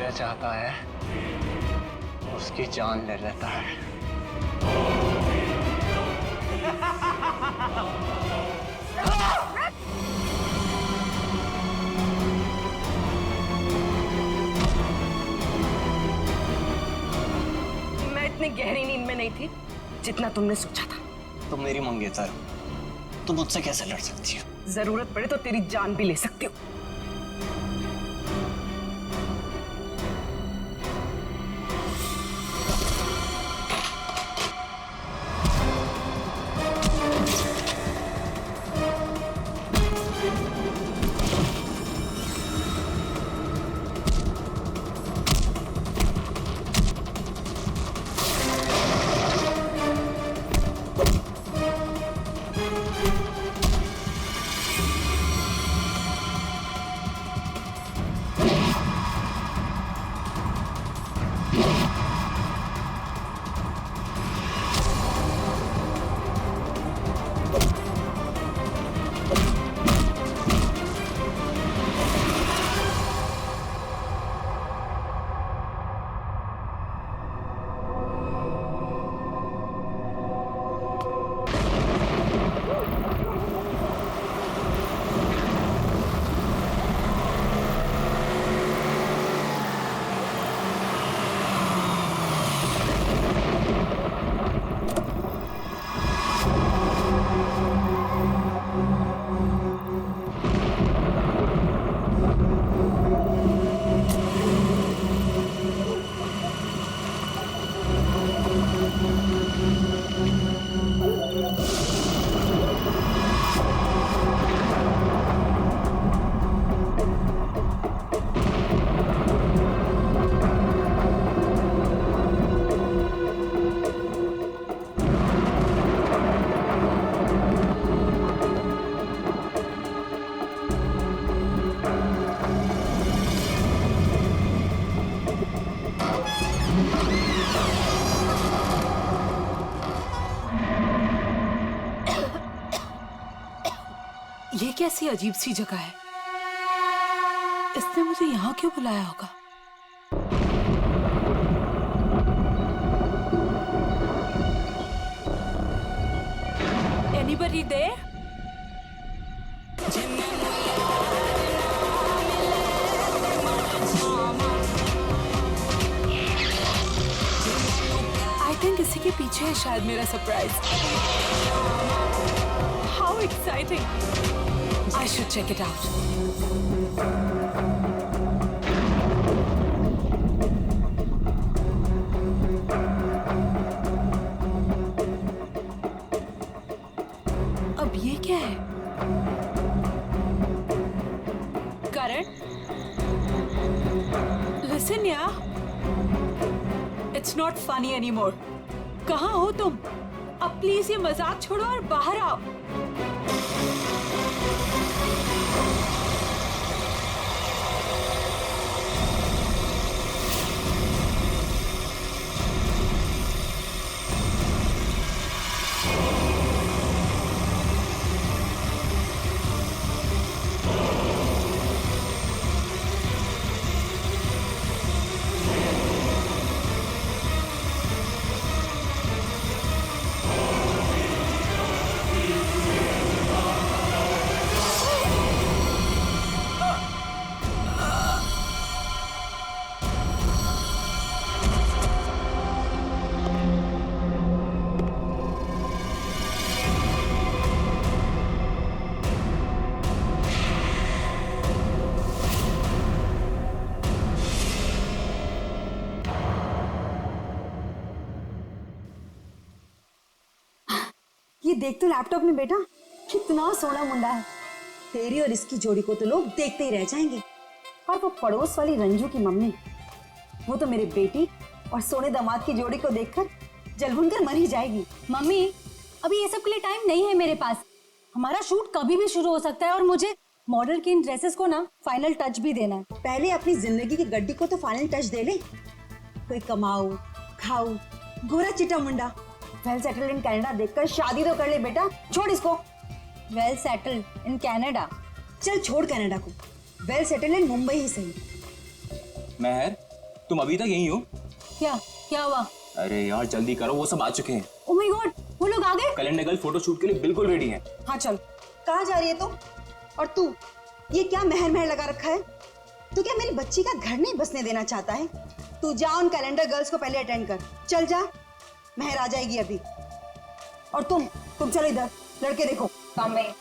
मुझे चाहता है उसकी जान ले लेता है। मैं इतनी गहरी नींद में नहीं थी जितना तुमने सोचा था। तुम मेरी मंगेतर हो, तुम मुझसे कैसे लड़ सकती हो? जरूरत पड़े तो तेरी जान भी ले सकती हो। ये कैसी अजीब सी जगह है? इसने मुझे यहाँ क्यों बुलाया होगा? Anybody there? I think इसी के पीछे है शायद मेरा surprise. How exciting! I should check it out. अब ये क्या है? करण? Listen यार, it's not funny anymore. कहाँ हो तुम? अब प्लीज ये मजाक छोड़ो और बाहर आओ। ये देख तो लैपटॉप में बेटा, कितना सोना मुंडा है। तेरी और इसकी जोड़ी को तो लोग देखते ही रह जाएंगे। और वो पड़ोस वाली रंजू की मम्मी, वो तो मेरे बेटी और सोने दामाद की जोड़ी को देखकर जलभुन कर मर ही जाएगी। मम्मी, अभी ये सब के लिए टाइम नहीं है मेरे पास। हमारा शूट कभी भी शुरू हो सकता है और मुझे मॉडल की इन ड्रेसेस को ना फाइनल टच भी देना है। पहले अपनी जिंदगी की गड्डी को तो फाइनल टच दे ले। कोई कमाओ खाओ गोरा चिटा मुंडा वेल सेटल्ड इन कनाडा देखकर शादी तो कर ले बेटा। छोड़ इसको। Well settled in Canada? चल छोड़ कनाडा को, वेल सेटल्ड इन मुंबई ही सही। महर, तुम अभी तक यहीं हो? क्या हुआ? अरे यार जल्दी करो, वो सब आ चुके हैं। ओ माय गॉड, वो लोग आ गए? कैलेंडर गर्ल फोटो शूट के लिए बिल्कुल रेडी है। हाँ चल। कहाँ जा रही है तू? और तू ये क्या महर महर लगा रखा है? तू क्या मेरी बच्ची का घर नहीं बसने देना चाहता है? तू जा उन कैलेंडर गर्ल्स को पहले अटेंड कर। चल जा, महर आ जाएगी अभी। और तुम चलो इधर, लड़के देखो। काम में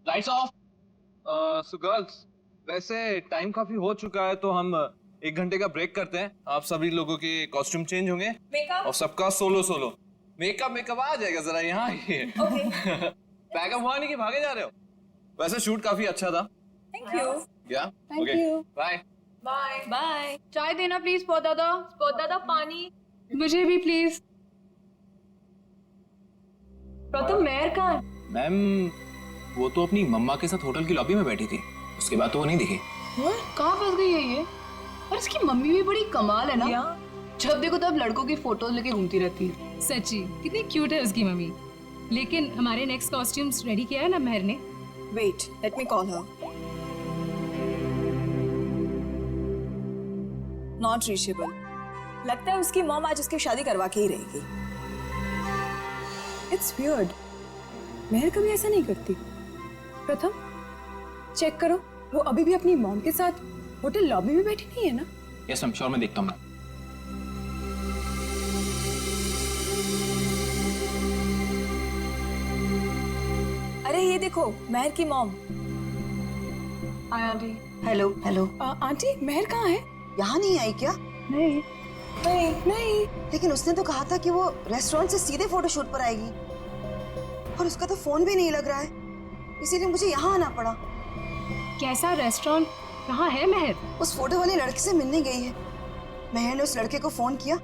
लाइट्स ऑफ। सो गर्ल्स, वैसे टाइम काफी हो चुका है तो हम 1 घंटे का ब्रेक करते हैं। आप सभी लोगों के कॉस्ट्यूम चेंज होंगे और सबका सोलो सोलो मेकअप आ जाएगा। जरा यहाँ पैकअप हुआ नहीं कि भागे जा रहे हो? वैसे शूट काफी अच्छा था। Thank you. या ओके, बाय बाय बाय। चाय देना प्लीज पौधा दादा, पानी मुझे भी प्लीज। प्रथम मेहर कहाँ है? मैम वो तो अपनी मम्मा के साथ होटल की लॉबी में बैठी थी, उसके बाद तो वो नहीं दिखी। कहाँ फंस गई है ये? और इसकी मम्मी भी बड़ी कमाल है ना, जब देखो तब लड़कों की फोटोज लेके घूमती रहती है। सच्ची कितनी क्यूट है उसकी मम्मी। लेकिन हमारे नेक्स्ट कॉस्ट्यूम्स रेडी किया है ना मेहर ने? Wait, let me call her. Not reachable. लगता है उसकी मॉम आज उसकी शादी करवा के ही रहेगी। इट्स वियर्ड, मेहर कभी ऐसा नहीं करती। प्रथम चेक करो, वो अभी भी अपनी मॉम के साथ होटल लॉबी में बैठी नहीं है ना? यस मैम, श्योर, मैं देखता हूँ। अरे ये देखो, मेहर की mom. Hi aunty. Hello hello. Aunty, Mehar कहाँ है? यहाँ नहीं आई क्या? नहीं नहीं नहीं। लेकिन उसने तो कहा था कि वो रेस्टोरेंट से सीधे फोटोशूट पर आएगी, और उसका तो फोन भी नहीं लग रहा है, इसीलिए मुझे यहाँ आना पड़ा। कैसा रेस्टोरेंट? कहाँ है मेहर? उस फोटो वाले लड़के से मिलने गई है। मेहर ने उस लड़के को फोन किया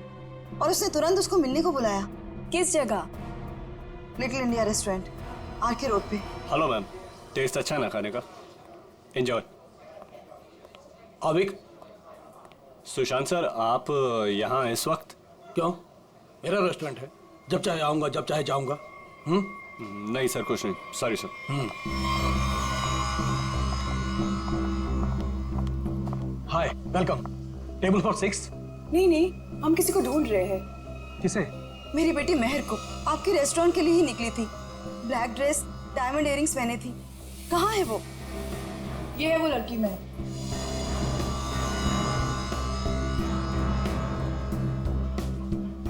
और उसने तुरंत उसको मिलने को बुलाया। किस जगह? Little India restaurant, RK road पे। हेलो मैम, टेस्ट अच्छा है ना खाने का? एंजॉय। अविक, सुशांत सर, आप यहाँ इस वक्त? क्यों? मेरा रेस्टोरेंट है, जब चाहे आऊँगा, जब चाहे जाऊँगा। नहीं सर, कुछ नहीं, sorry sir. Hi, welcome. Table for 6। नहीं नहीं, हम किसी को ढूंढ रहे हैं। किसे? मेरी बेटी मेहर को आपके रेस्टोरेंट के लिए ही निकली थी। ब्लैक ड्रेस, डायमंड इयरिंग्स पहने थी। कहाँ है वो? ये है वो लड़की मेहर।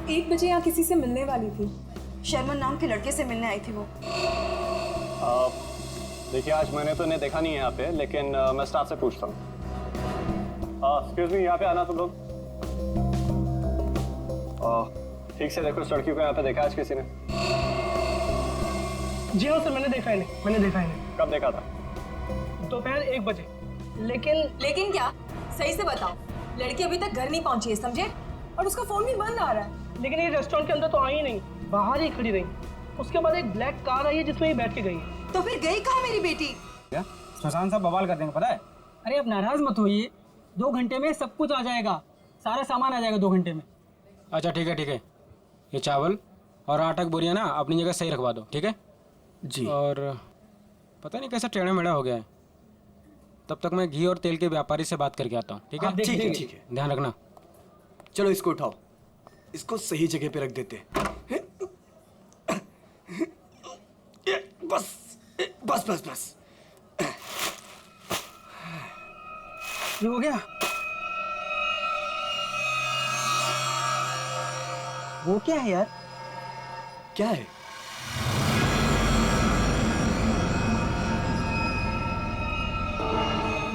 1 बजे यहाँ किसी से मिलने वाली थी। शर्मन नाम के लड़के से मिलने आई थी वो। देखिए, आज मैंने तो इन्हें देखा नहीं है यहाँ पे, लेकिन मैं स्टाफ से पूछता हूँ। एक्सक्यूज मी, यहाँ पे आना तुम लोग। ठीक से देखो, इस लड़की को यहाँ पे देखा आज किसी ने? जी हाँ सर, मैंने देखा इन्हें। कब देखा था? दोपहर 1 बजे। लेकिन क्या? सही से बताओ। लड़की अभी तक घर नहीं पहुंची है, समझे? और उसका फोन भी बंद आ रहा है। लेकिन ये रेस्टोरेंट के अंदर तो आई ही नहीं, बाहर ही खड़ी रही। उसके बाद एक ब्लैक कार आई है जिसमें ये बैठ के गई है। तो फिर गई कहाँ मेरी बेटी? क्या सुशांत साहब बवाल कर देंगे, पता है? अरे आप नाराज मत होइए, 2 घंटे में सब कुछ आ जाएगा, सारा सामान आ जाएगा 2 घंटे में। अच्छा ठीक है, ये चावल और आटा की बोरियां ना अपनी जगह सही रखवा दो, ठीक है? जी। और पता नहीं कैसा टेढ़ा मेढ़ा हो गया है। तब तक मैं घी और तेल के व्यापारी से बात करके आता हूँ, ठीक है? ठीक है, ठीक है। ध्यान रखना। चलो इसको उठाओ, इसको सही जगह पे रख देते हैं। बस बस बस बस। ये हो गया? वो क्या है यार? क्या है?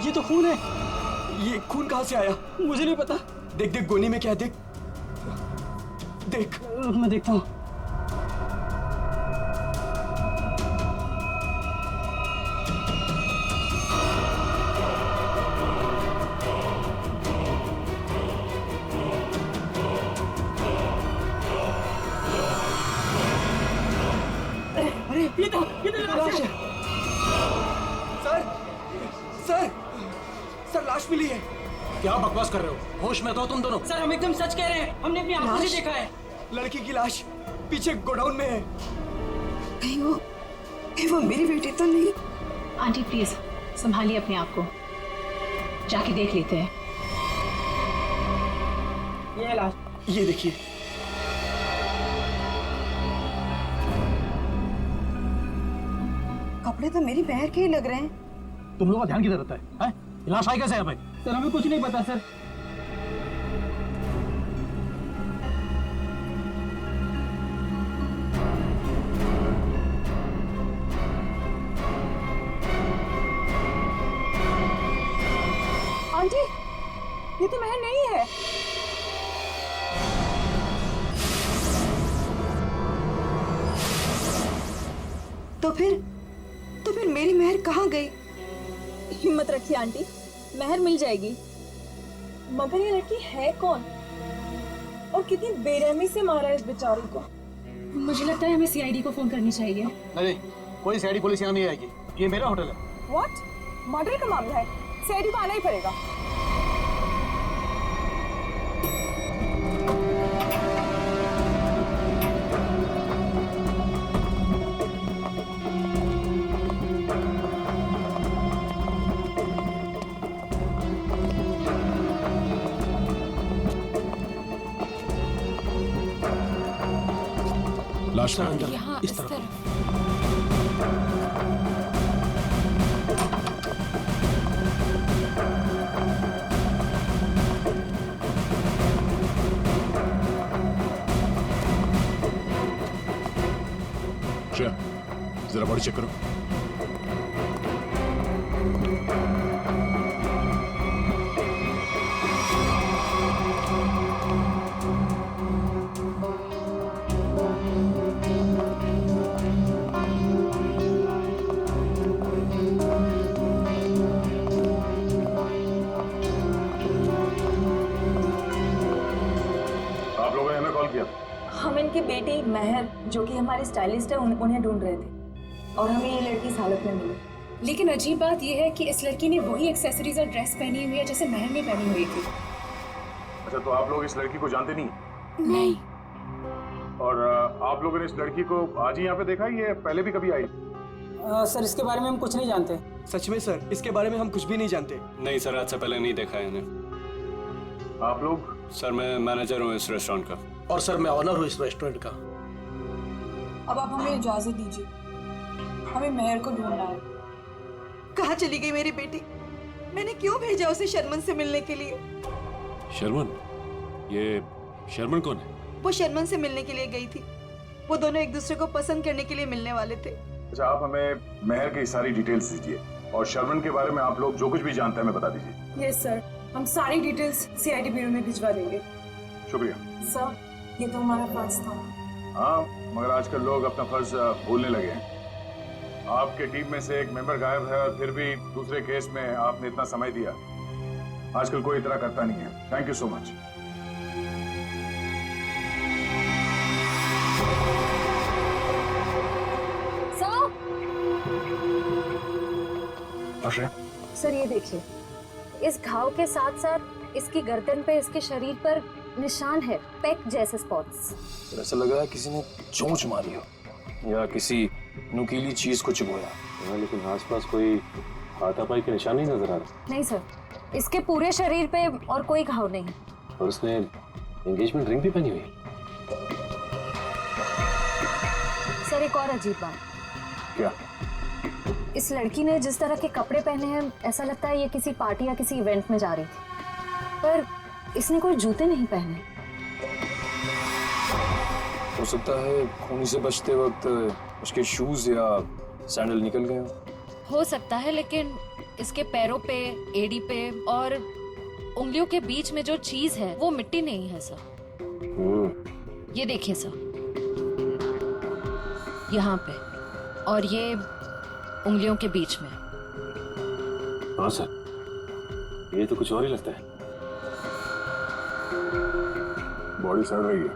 ये तो खून है। ये खून कहाँ से आया? मुझे नहीं पता। देख देख गोनी में क्या है, देख देख। रुक मैं देखता हूँ। अरे ये तो लाश है। सर सर सर लाश मिली है। क्या बकवास कर रहे हो? होश में तो तुम दोनों। सर हम एकदम सच कह रहे हैं, हमने अपनी आंखों से देखा है। लड़की की लाश पीछे गोडाउन में है। कहीं वो मेरी बेटी तो नहीं? आंटी प्लीज संभालिए अपने आप को, जाके देख लेते हैं। ये लाश। ये देखिए। कपड़े तो मेरी बहन के ही लग रहे हैं। तुम लोगों का ध्यान किधर रहता है? हैं? लाश आई कैसे यहाँ पे? सर हमें कुछ नहीं पता सर। आंटी, ये तो महर नहीं है। तो फिर मेरी महर कहाँ गई? हिम्मत रखिए आंटी, महर मिल जाएगी। मगर ये लड़की है कौन और कितनी बेरहमी से मारा है इस बेचारी को? मुझे लगता है हमें सीआईडी को फोन करनी चाहिए। नहीं, कोई सीआईडी पुलिस यहाँ नहीं आएगी। ये मेरा होटल है। व्हाट? मर्डर का मामला है, सीआईडी को आना ही पड़ेगा। लाश अंदर यहाँ इस तरफ। श्रेया, जरा बॉडी चेक करो। आप लोगों ने हमें कॉल किया? हम इनकी बेटी महर, जो कि हमारी स्टाइलिस्ट है, उन्हें ढूंढ रहे थे और हमें ये लड़की इस हालत में मिली। लेकिन अजीब बात यह है कि इस लड़की ने वही एक्सेसरीज और ड्रेस पहनी हुई है जैसे महर ने पहनी हुई थी। अच्छा, तो आप लोग इस लड़की को जानते नहीं? नहीं। और आप लोगों ने इस लड़की को आज ही यहाँ पे देखा, ये पहले भी कभी आई? सर इसके बारे में हम कुछ नहीं जानते। सच में सर, इसके बारे में हम कुछ भी नहीं जानते। नहीं सर, आज से पहले नहीं देखा है इन्हें। आप लोग? सर मैं मैनेजर हूँ इस रेस्टोरेंट का। और सर मैं ऑनर हूँ इस रेस्टोरेंट का। अब आप हमें इजाजत दीजिए, हमें महर को ढूंढना है। कहाँ चली गई मेरी बेटी? मैंने क्यों भेजा उसे शर्मन से मिलने के लिए? शर्मन? ये शर्मन कौन है? वो शर्मन से मिलने के लिए गई थी। वो दोनों एक दूसरे को पसंद करने के लिए मिलने वाले थे। अच्छा, आप हमें महर की सारी डिटेल्स दीजिए और शर्मन के बारे में आप लोग जो कुछ भी जानते हैं हमें बता दीजिए। यस सर, हम सारी डिटेल्स सीआईडी ब्यूरो में भिजवा देंगे। शुक्रिया सर, ये तो हमारा फर्ज था। हाँ, मगर आजकल लोग अपना फर्ज भूलने लगे हैं। आपके टीम में से एक मेंबर गायब है और फिर भी दूसरे केस में आपने इतना समय दिया। आजकल कोई इतना करता नहीं है। Thank you so much. Sir ये देखिए, इस घाव के साथ साथ इसकी गर्दन पे, इसके शरीर पर निशान है, पेक जैसे स्पॉट्स। ऐसा लग रहा है किसी ने चोंच मारी हो या किसी नुकीली चीज को चुभोया। हाँ, लेकिन आसपास कोई हाथापाई के निशान नहीं नजर आ रहा। नहीं सर, इसके पूरे शरीर पे और कोई घाव नहीं। और उसने एंगेजमेंट रिंग भी पहनी हुई है। सर एक और अजीब बात। क्या? इस लड़की ने जिस तरह के कपड़े पहने हैं, ऐसा लगता है ये किसी पार्टी या किसी इवेंट में जा रही थी, पर इसने कोई जूते नहीं पहने। हो सकता है खूनी से बचते वक्त उसके शूज या सैंडल निकल गए हो सकता है, लेकिन इसके पैरों पे, एड़ी पे और उंगलियों के बीच में जो चीज है वो मिट्टी नहीं है सर। ये देखिए सर, यहाँ पे, और ये उंगलियों के बीच में। हाँ सर, ये तो कुछ और ही लगता है। बॉडी सड़ रही है,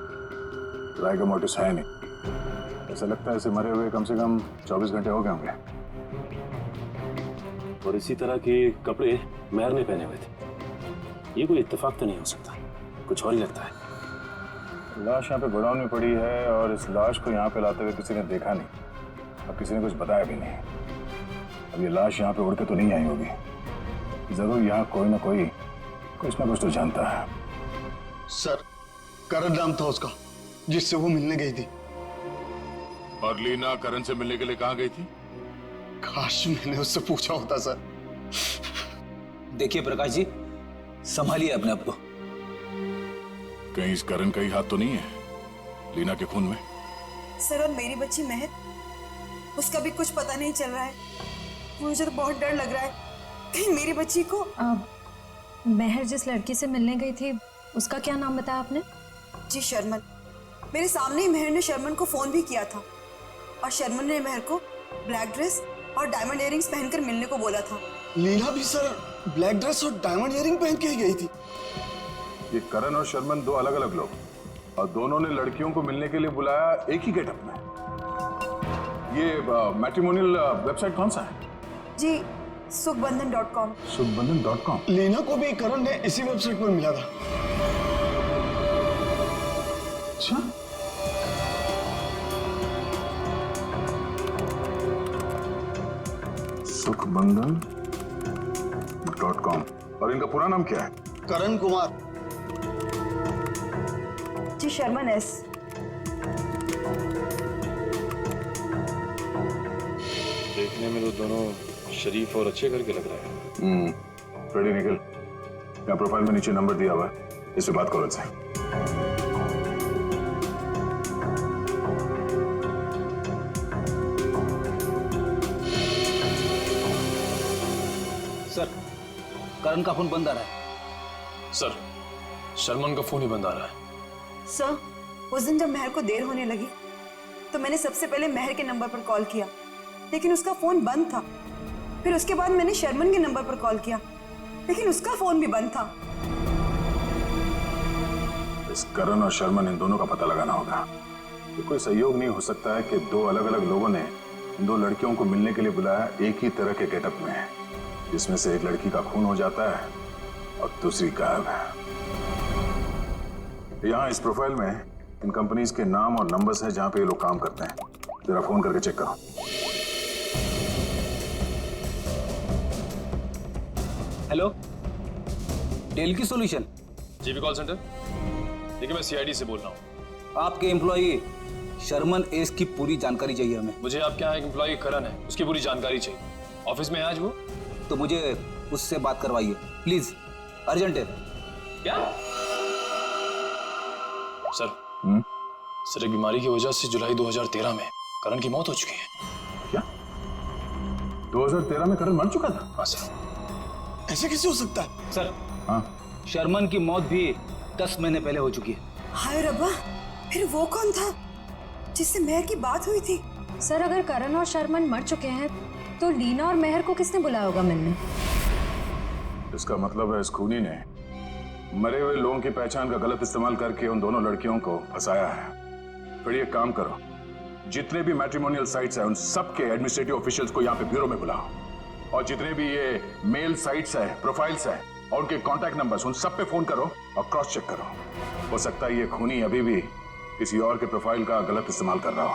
राइगर मोटिस है नहीं। ऐसा लगता है इसे मरे हुए कम से कम 24 घंटे हो गए होंगे। और इसी तरह के कपड़े मेहर ने पहने हुए थे। ये कोई इत्तेफाक तो नहीं हो सकता, कुछ और ही लगता है। लाश यहाँ पे गोडाउन में पड़ी है और इस लाश को यहाँ पे लाते हुए किसी ने देखा नहीं और किसी ने कुछ बताया भी नहीं। अब ये लाश यहाँ पे उड़ के तो नहीं आई होगी। जरूर यहाँ कोई ना कोई कुछ ना कुछ तो जानता है। सर, करण नाम था उसका जिससे वो मिलने गई थी। और लीना करण से मिलने के लिए कहाँ गई थी? काश मैंने उससे पूछा होता सर। देखिए प्रकाश जी, संभालिए अपने आप को। कहीं इस करण का ही हाथ तो नहीं है लीना के खून में? सर, और मेरी बच्ची महर, उसका भी कुछ पता नहीं चल रहा है। मुझे तो बहुत डर लग रहा है कहीं मेरी बच्ची को। महर जिस लड़की से मिलने गई थी, उसका क्या नाम बताया आपने? जी शर्मन। मेरे सामने ही महर ने शर्मन को फोन भी किया था और शर्मन ने महर को ब्लैक ड्रेस और डायमंड इयरिंग्स पहनकर मिलने को बोला था। लीना भी सर ब्लैक ड्रेस और डायमंड इयरिंग पहन के ही गई थी। ये करण और शर्मन दो अलग अलग लोग, और दोनों ने लड़कियों को मिलने के लिए बुलाया एक ही गेटअप में। ये मैट्रिमोनियल वेबसाइट कौन सा है? जी सुखबंधन.com। सुखबंधन.com। लीना को भी करण ने इसी वेबसाइट पर मिला था। अच्छा, सुखबंधन.com। और इनका पूरा नाम क्या है? करण कुमार। जी शर्मन एस। देखने में तो दोनों शरीफ और अच्छे घर के लग रहे हैं। रेडी निकल, यहाँ प्रोफाइल में नीचे नंबर दिया हुआ है, इस पे बात करो इनसे। सर, करण का फोन बंद आ रहा है। सर, शर्मन का फोन ही बंद आ रहा है। सर, उस दिन जब महर को देर होने लगी तो मैंने सबसे पहले महर के नंबर पर कॉल किया, लेकिन उसका फोन बंद था। फिर उसके बाद मैंने शर्मन के नंबर पर कॉल किया, लेकिन उसका फोन भी बंद था। इस करण और शर्मन, इन दोनों का पता लगाना होगा। ये कोई सहयोग नहीं हो सकता है कि दो अलग अलग लोगों ने इन दो लड़कियों को मिलने के लिए बुलाया एक ही तरह के गेटअप में, जिसमें से एक लड़की का खून हो जाता है और दूसरी गायब है। यहाँ इस प्रोफाइल में इन कंपनीज के नाम और नंबर्स हैं जहां पे ये लोग काम करते हैं। जरा फोन करके चेक करो। हेलो, डेल की सॉल्यूशन। GB call centre. देखिए, मैं सीआईडी से बोल रहा हूँ। आपके एम्प्लॉई शर्मन एस की पूरी जानकारी चाहिए हमें। मुझे आपके यहाँ एक एम्प्लॉई करण है, उसकी पूरी जानकारी चाहिए। ऑफिस में है आज वो? तो मुझे उससे बात करवाइए प्लीज, अर्जेंट है। क्या सर? सर, एक बीमारी की वजह से जुलाई 2013 में करण की मौत हो चुकी है। क्या 2013 में करण मर चुका था? हाँ सर। ऐसे कैसे हो सकता है? सर, हाँ, शर्मन की मौत भी 10 महीने पहले हो चुकी है। हाय रब्बा, फिर वो कौन था जिससे महर की बात हुई थी? सर, अगर करण और शर्मन मर चुके हैं तो लीना और महर को किसने बुलाया होगा मिलने? इसका मतलब है इस खूनी ने मरे हुए लोगों की पहचान का गलत इस्तेमाल करके उन दोनों लड़कियों को फंसाया है। फिर ये काम करो, जितने भी मैट्रिमोनियल साइट्स हैं उन सब के एडमिनिस्ट्रेटिव ऑफिशियल्स को यहाँ पे ब्यूरो में बुलाओ, और जितने भी ये मेल साइट्स है, प्रोफाइल्स है और उनके कॉन्टैक्ट नंबर्स, उन सब पे फोन करो और क्रॉस चेक करो। हो सकता है ये खूनी अभी भी किसी और के प्रोफाइल का गलत इस्तेमाल कर रहा हो।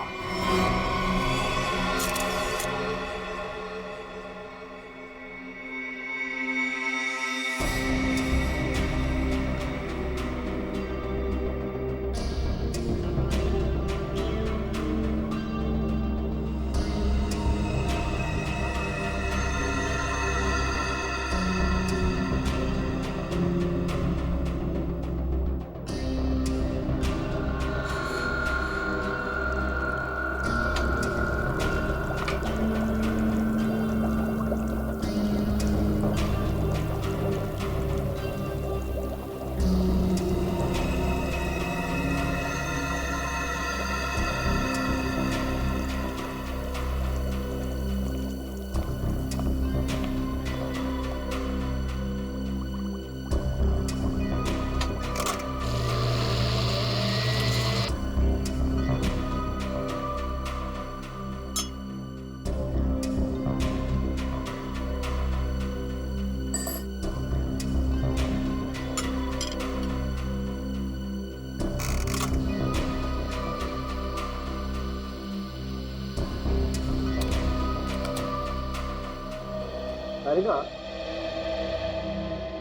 आएगा।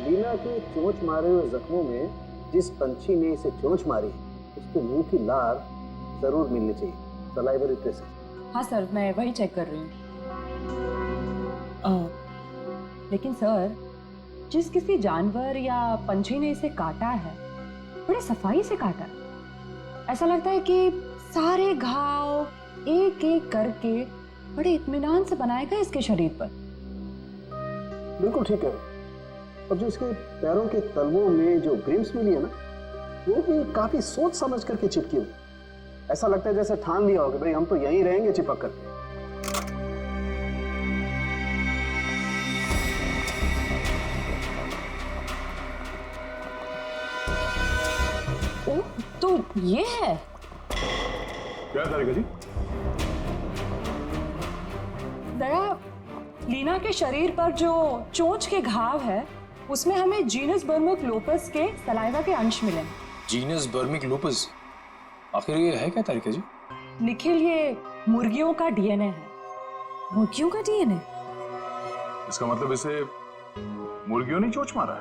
लीना के चोंच मारे हुए जख्मों में जिस पंछी ने इसे चोंच मारी उसके मुंह की लार जरूर मिलनी चाहिए, सलाइवरी ट्रेसेस। हाँ सर, मैं वही चेक कर रही हूँ। लेकिन सर, जिस किसी जानवर या पंछी ने इसे काटा है बड़े सफाई से काटा है। ऐसा लगता है कि सारे घाव एक एक करके बड़े इत्मीनान से बनाए गए इसके शरीर पर। बिल्कुल ठीक है। और जो इसके पैरों के तलवों में जो ग्रिम्स मिली है ना, वो भी काफी सोच समझ करके चिपकी हुई। ऐसा लगता है जैसे ठान लिया हो कि भाई हम तो यहीं रहेंगे चिपक करके। ओह, तो ये है। क्या तारीख जी? दया, लीना के शरीर पर जो चोंच के घाव है उसमें हमें जीनस बर्मुकलोपस के सलाइवा के अंश मिले। जीनस बर्मुकलोपस? आखिर ये है क्या तारीख जी? निखिल, ये मुर्गियों का डीएनए है। मुर्गियों का डीएनए? इसका मतलब इसे मुर्गियों ने चोंच मारा?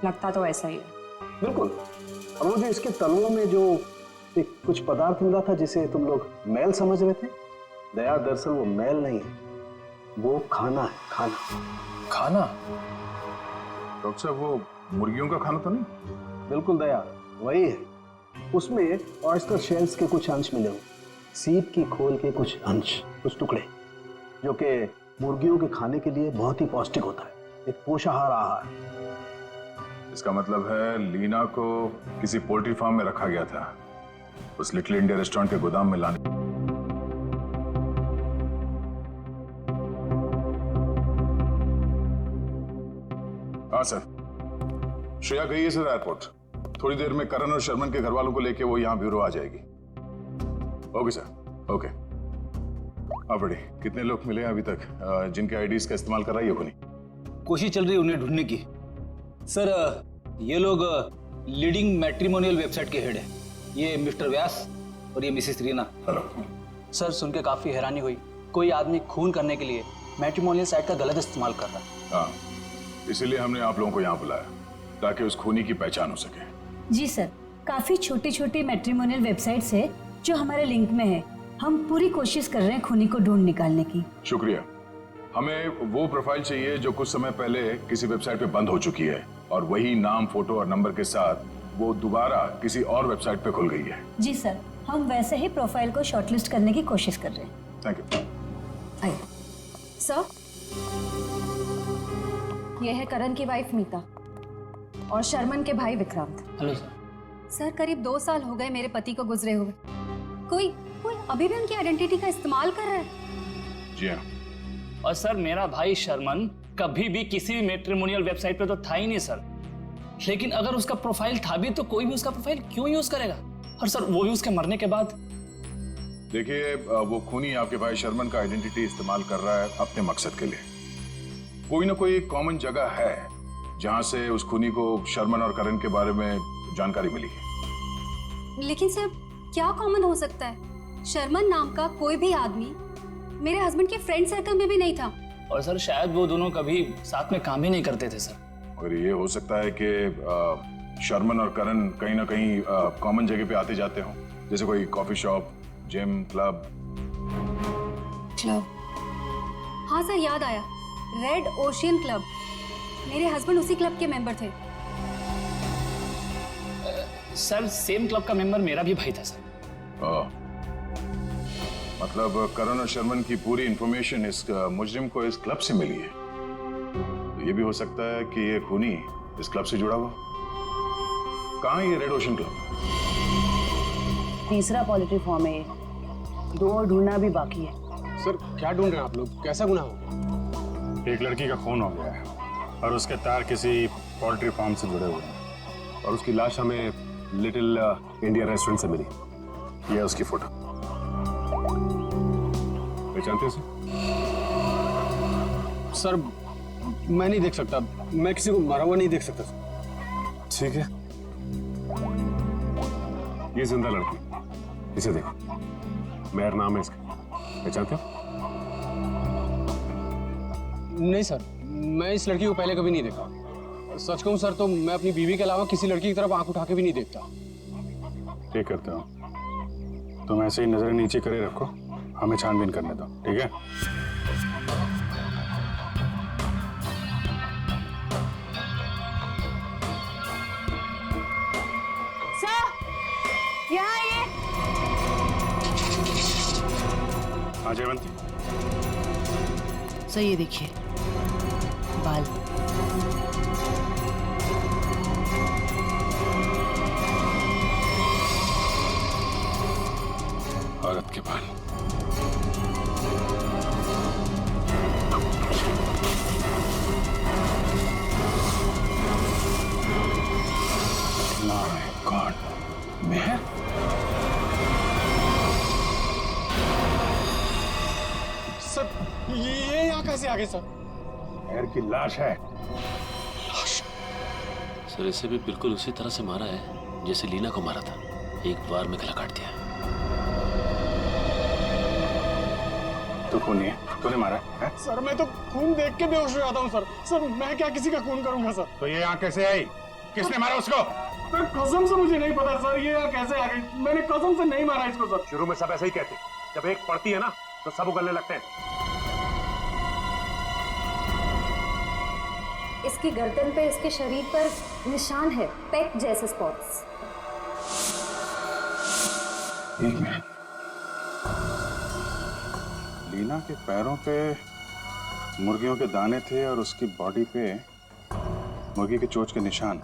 लगता तो ऐसा ही है। बिल्कुल। और वो जो इसके तलवों में जो एक कुछ पदार्थ मिला था जिसे तुम लोग मैल समझ रहे थे, दया दरअसल वो मैल नहीं है, वो खाना है। खाना? खाना? डॉक्टर साहब, वो मुर्गियों का खाना तो नहीं? बिल्कुल दया, वही है। उसमें ऑयस्टर शेल्स के कुछ अंश मिले हुए, सीप की खोल के कुछ अंश, कुछ टुकड़े, जो कि मुर्गियों के खाने के लिए बहुत ही पौष्टिक होता है, एक पोषाहार आहार। इसका मतलब है लीना को किसी पोल्ट्री फार्म में रखा गया था, उस लिटिल इंडिया रेस्टोरेंट के गोदाम में लाने। हाँ सर, श्रेया गई है सर एयरपोर्ट। थोड़ी देर में करण और शर्मन के घर वालों को लेके वो यहाँ ब्यूरो आ जाएगी। Okay sir, okay. हाँ बड़ी, कितने लोग मिले अभी तक जिनके आईडीज का इस्तेमाल कर रही है? कोनी कोशिश चल रही है उन्हें ढूंढने की। सर, ये लोग लीडिंग मैट्रिमोनियल वेबसाइट के हेड हैं। ये मिस्टर व्यास और ये मिसेस रीना। हेलो सर, सुन के काफी हैरानी हुई। कोई आदमी खून करने के लिए मैट्रिमोनियल साइट का गलत इस्तेमाल कर रहा है। हाँ, इसीलिए हमने आप लोगों को यहाँ बुलाया ताकि उस खूनी की पहचान हो सके। जी सर, काफी छोटी छोटी मैट्रिमोनियल वेबसाइट्स है जो हमारे लिंक में है। हम पूरी कोशिश कर रहे हैं खूनी को ढूंढ निकालने की। शुक्रिया। हमें वो प्रोफाइल चाहिए जो कुछ समय पहले किसी वेबसाइट पे बंद हो चुकी है और वही नाम, फोटो और नंबर के साथ वो दोबारा किसी और वेबसाइट पे खुल गई है। जी सर, हम वैसे ही प्रोफाइल को शॉर्टलिस्ट करने की कोशिश कर रहे हैं। Thank you. आइए सर, ये है करण की वाइफ मीता और शर्मन के भाई विक्रांत। Hello sir. सर, करीब 2 साल हो गए मेरे पति को गुजरे हुए। कोई अभी भी उनकी आइडेंटिटी का इस्तेमाल कर रहा है। जी हाँ। और सर, मेरा भाई शर्मन कभी भी किसी भी मैट्रिमोनियल वेबसाइट पे तो था ही नहीं सर। लेकिन अगर उसका प्रोफाइल था भी तो कोई भी उसका प्रोफाइल क्यों यूज करेगा? और सर, वो भी उसके मरने के बाद। देखिए, वो खूनी आपके भाई शर्मन का आइडेंटिटी इस्तेमाल कर रहा है अपने मकसद के लिए। कोई ना कोई कॉमन जगह है जहां से उस खूनी को शर्मन और करण के बारे में जानकारी मिली है। लेकिन सर, क्या कॉमन हो सकता है? शर्मन नाम का कोई भी आदमी मेरे हस्बैंड के फ्रेंड सर्कल में भी नहीं था। और सर, शायद वो दोनों कभी साथ में काम ही नहीं करते थे सर। और ये हो सकता है कि शर्मन और करण कहीं ना कहीं कॉमन जगह पे आते जाते हों, जैसे कोई कॉफी शॉप, जिम, क्लब। हाँ सर, याद आया, रेड ओशियन क्लब। मेरे हस्बैंड उसी क्लब के मेंबर थे। सर, सेम क्लब का मेंबर मेरा भी भाई था सर। मतलब करण और शर्मन की पूरी इंफॉर्मेशन इस मुजरिम को इस क्लब से मिली है। तो ये भी हो सकता है कि ये खूनी इस क्लब से जुड़ा हुआ। कहाँ है ये रेड ओशन क्लब? तीसरा पोल्ट्री फॉर्म है ये, 2 और ढूंढना भी बाकी है। सर, क्या ढूंढ रहे हैं आप लोग? कैसा गुनाह हो गया? एक लड़की का खून हो गया है और उसके तार किसी पोल्ट्री फार्म से जुड़े हुए हैं और उसकी लाश हमें लिटिल इंडिया रेस्टोरेंट से मिली। यह उसकी फोटो। पहचानते हैं सर, मैं नहीं देख सकता। मैं किसी को मरा हुआ नहीं देख सकता। ठीक है, ये जिंदा लड़की, इसे देखो। मेहर नाम है इसका। पहचानते हो? नहीं सर, मैं इस लड़की को पहले कभी नहीं देखा। सच कहूँ सर तो मैं अपनी बीवी के अलावा किसी लड़की की तरफ आंख उठा के भी नहीं देखता। ठीक करता हूँ, तुम ऐसे ही नजरें नीचे करे रखो, हमें छानबीन करने दो, ठीक है? सर यहाँ आइए। हाँ जयवंती, सर ये देखिए बाल। औरत के बाल। My God, Mehar? सर ये यहाँ कैसे आ गए सर? मेहर की लाश है। सर इसे भी बिल्कुल उसी तरह से मारा है जैसे लीना को मारा था, एक बार में गला काट दिया। तू खूनी है, तूने मारा है? सर मैं तो खून देख के बेहोश हो जाता हूँ सर। सर मैं क्या किसी का खून करूंगा सर? तो ये यहाँ कैसे आई? किसने मारा उसको? सर कसम से मुझे नहीं पता सर, ये यहाँ कैसे आ गई? मैंने कसम से नहीं मारा इसको सर। शुरू में सब ऐसे ही कहते, जब एक पड़ती है ना तो सब उगलने लगते हैं। इसकी गर्दन पे, इसके शरीर पर निशान है, पेट जैसे स्पॉट्स। एक मिनट, लीना के पैरों पे मुर्गियों के दाने थे और उसकी बॉडी पे मुर्गी के चोंच के निशान,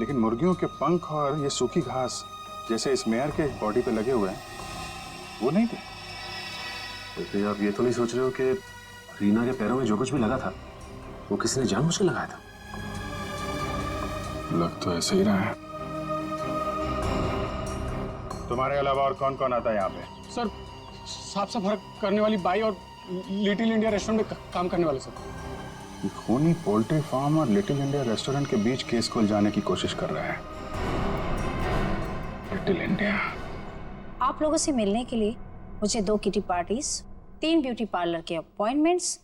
लेकिन मुर्गियों के पंख और ये सूखी घास जैसे इस मेयर के बॉडी पे लगे हुए हैं वो नहीं थे। तो आप ये तो नहीं सोच रहे हो कि रीना के पैरों में जो कुछ भी लगा था वो किसी ने जानबूझ के लगाया था? लग तो ऐसे ही रहा है। तुम्हारे अलावा और कौन कौन आता है यहाँ पे? सर साफ सफाई करने वाली बाई और लिटिल इंडिया रेस्टोरेंट में काम करने वाले सर। खूनी पोल्ट्री फार्म और लिटिल इंडिया रेस्टोरेंट के बीच केस को उलझाने की कोशिश कर रहा है लिटिल इंडिया। आप लोगों से मिलने के लिए मुझे 2 किटी पार्टीज, 3 ब्यूटी पार्लर के अपॉइंटमेंट्स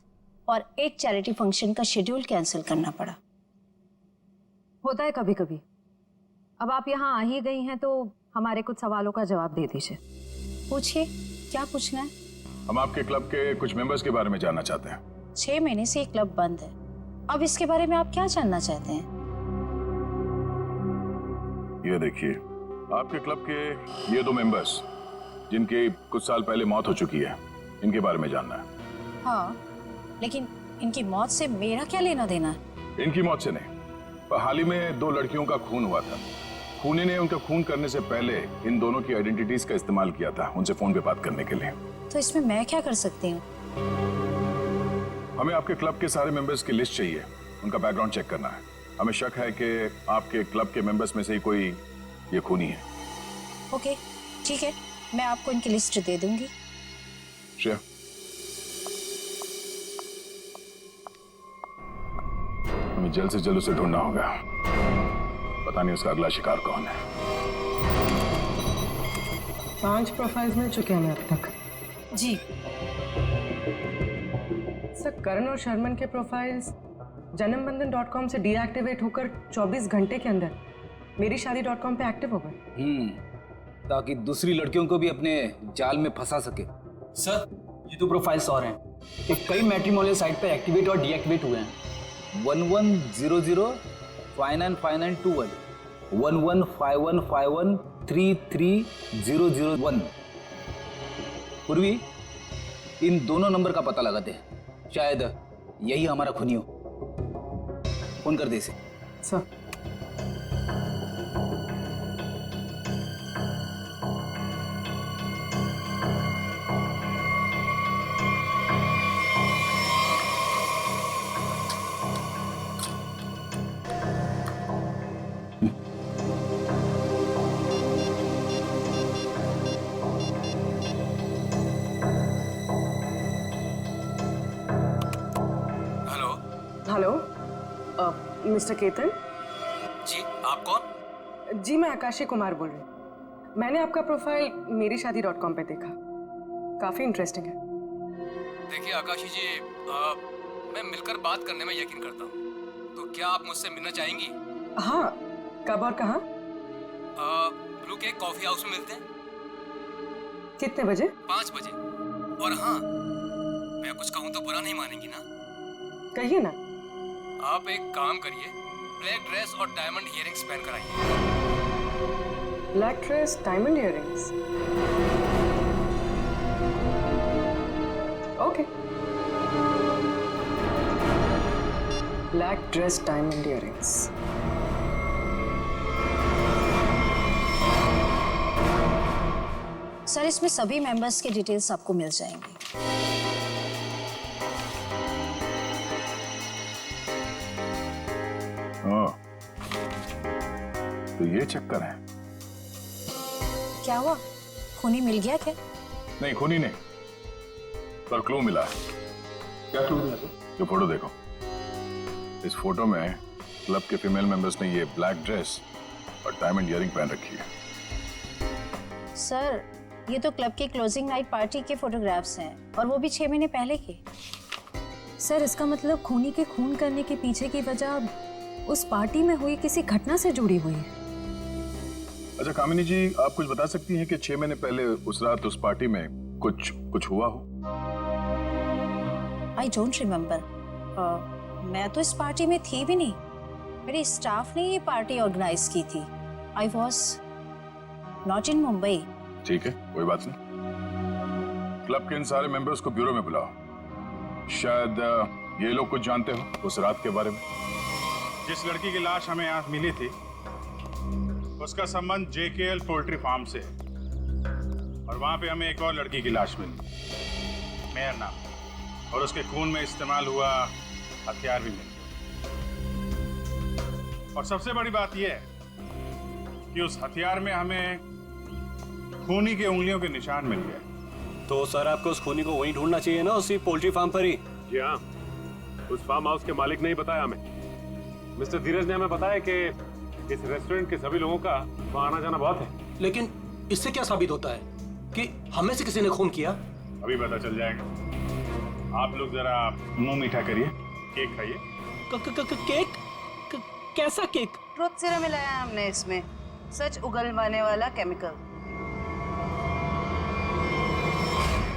और 1 चैरिटी फंक्शन का शेड्यूल कैंसिल करना पड़ा। होता है कभी कभी। अब आप यहाँ आ ही गई हैं तो हमारे कुछ सवालों का जवाब दे दीजिए। पूछिए, क्या पूछना है? हम आपके क्लब के कुछ मेंबर्स के बारे में जानना चाहते हैं। 6 महीने से ये क्लब बंद है, अब इसके बारे में आप क्या जानना चाहते हैं? ये देखिए, आपके क्लब के ये 2 मेंबर्स जिनकी कुछ साल पहले मौत हो चुकी है, इनके बारे में जानना है। हाँ, लेकिन इनकी मौत से मेरा क्या लेना देना है? इनकी मौत से नहीं, पर हाल ही में 2 लड़कियों का खून हुआ था। खूनी ने उनका खून करने से पहले इन दोनों की आइडेंटिटीज का इस्तेमाल किया था उनसे फोन पे बात करने के लिए। तो इसमें मैं क्या कर सकती हूँ? हमें आपके क्लब के सारे मेंबर्स की लिस्ट चाहिए, उनका बैकग्राउंड चेक करना है। हमें शक है कि आपके क्लब के मेंबर्स में से ही कोई ये खूनी है। ओके, ठीक है, मैं आपको इनकी लिस्ट दे दूंगी। श्रेया, हमें जल्द से जल्द उसे ढूंढना होगा। पता नहीं उसका अगला शिकार कौन है। 5 प्रोफाइल्स मिल चुके हैं अब तक। जी सर, करण और शर्मन के प्रोफाइल्स janambandan.com से डीएक्टिवेट होकर 24 घंटे के अंदर मेरीशादी.com पे एक्टिव हो गए। ताकि दूसरी लड़कियों को भी अपने जाल में फंसा सके। सर ये 2 प्रोफाइल्स और हैं, एक कई मैट्रिमोनियल साइट पे एक्टिवेट और डीएक्टिवेट हुए हैं। 1100 595921 115151 33001। पूर्वी, इन दोनों नंबर का पता लगाते हैं, शायद यही हमारा खूनी हो। फोन कर दे इसे। सर हेलो, मिस्टर केतन जी, आप कौन? जी, मैं आकाशी कुमार बोल रही हूँ। मैंने आपका प्रोफाइल मेरीशादी.com पे देखा, काफी इंटरेस्टिंग है। देखिए आकाशी जी, मैं मिलकर बात करने में यकीन करता हूँ। तो क्या आप मुझसे मिलना चाहेंगी? हाँ, कब और कहाँ? ब्लू केक कॉफी हाउस में मिलते हैं। कितने बजे? 5 बजे। और हाँ, मैं कुछ कहूँ तो बुरा नहीं मानेंगी ना? कहिए ना। आप एक काम करिए, ब्लैक ड्रेस और डायमंड इयररिंग्स पहन कर आइए। Black dress, diamond earrings. Okay. Black dress, diamond earrings. Sir, इसमें सभी मेंबर्स के डिटेल्स आपको मिल जाएंगे। तो ये चक्कर है। क्या हुआ, खूनी मिल गया क्या? नहीं, खूनी नहीं, पर क्लू मिला है। क्या क्लू मिला? ये फोटो देखो। इस फोटो में क्लब के फीमेल मेंबर्स ने ये ब्लैक ड्रेस और डायमंड इयरिंग पहन रखी है। सर, ये तो क्लब की क्लोजिंग नाइट पार्टी के फोटोग्राफ्स हैं, और वो भी 6 महीने पहले के। सर, इसका मतलब खूनी के खून करने के पीछे की वजह उस पार्टी में हुई किसी घटना से जुड़ी हुई है। अच्छा कामिनी जी, आप कुछ बता सकती हैं कि 6 महीने पहले उस रात उस पार्टी में कुछ हुआ हो? I don't remember. मैं तो इस पार्टी में थी भी नहीं। मेरे स्टाफ ने ये पार्टी ऑर्गेनाइज की थी। I was not in Mumbai. ठीक है, कोई बात नहीं। क्लब के इन सारे मेंबर्स को ब्यूरो में बुलाओ। शायद ये लोग कुछ जानते हो उस रात के बारे में। जिस लड़की की लाश हमें यहाँ मिली थी, उसका संबंध JKL पोल्ट्री फार्म से है, और वहां पे हमें एक और लड़की की लाश मिली, मेहर नाम, और उसके खून में इस्तेमाल हुआ हथियार भी मिले। और सबसे बड़ी बात यह है कि उस हथियार में हमें खूनी के उंगलियों के निशान मिल गए। तो सर, आपको उस खूनी को वहीं ढूंढना चाहिए ना, उसी पोल्ट्री फार्म पर ही। जी हाँ, उस फार्म हाउस के मालिक ने ही बताया हमें। मिस्टर धीरज ने हमें बताया कि इस रेस्टोरेंट के सभी लोगों का वहाँ आना जाना बहुत है। लेकिन इससे क्या साबित होता है कि हमें से किसी ने खून किया? अभी पता चल जाएगा। आप लोग जरा मुंह मीठा करिए, केक खाइए। केक? कैसा केक? ट्रुथ सीरम मिलाया हमने इसमें, सच उगलवाने वाला केमिकल।